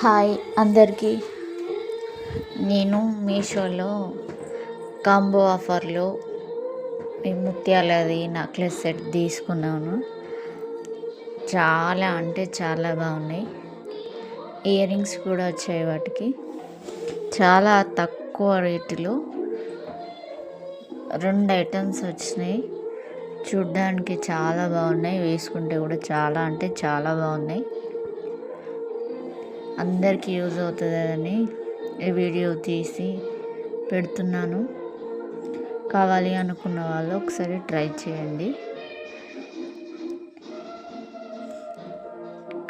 Hi అందరికీ. నేను మీషోలో కాంబో ఆఫర్లో ఈ ముత్యాలది నెక్లెస్ సెట్ తీసుకున్నాను. చాలా అంటే చాలా బాగున్నాయి. ఇయర్ రింగ్స్ కూడా వచ్చాయి. వాటికి చాలా తక్కువ రేటులో 2 ఐటమ్స్ వచ్చినాయి. చూడ్డానికి చాలా బాగున్నాయి, వేసుకుంటే కూడా చాలా అంటే చాలా బాగున్నాయి. అందరికీ యూజ్ అవుతుందని ఈ వీడియో తీసి పెడుతున్నాను. కావాలి అనుకున్న వాళ్ళు ఒకసారి ట్రై చేయండి.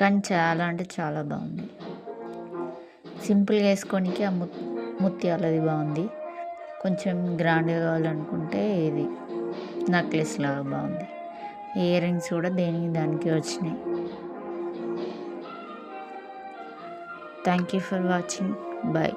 కానీ చాలా అంటే చాలా బాగుంది. సింపుల్గా వేసుకోనికి ఆ ముత్యాలది బాగుంది. కొంచెం గ్రాండ్గా కావాలనుకుంటే ఇది నెక్లెస్ లాగా బాగుంది. ఇయర్ రింగ్స్ కూడా దేనికి దానికి వచ్చినాయి. Thank you for watching. Bye.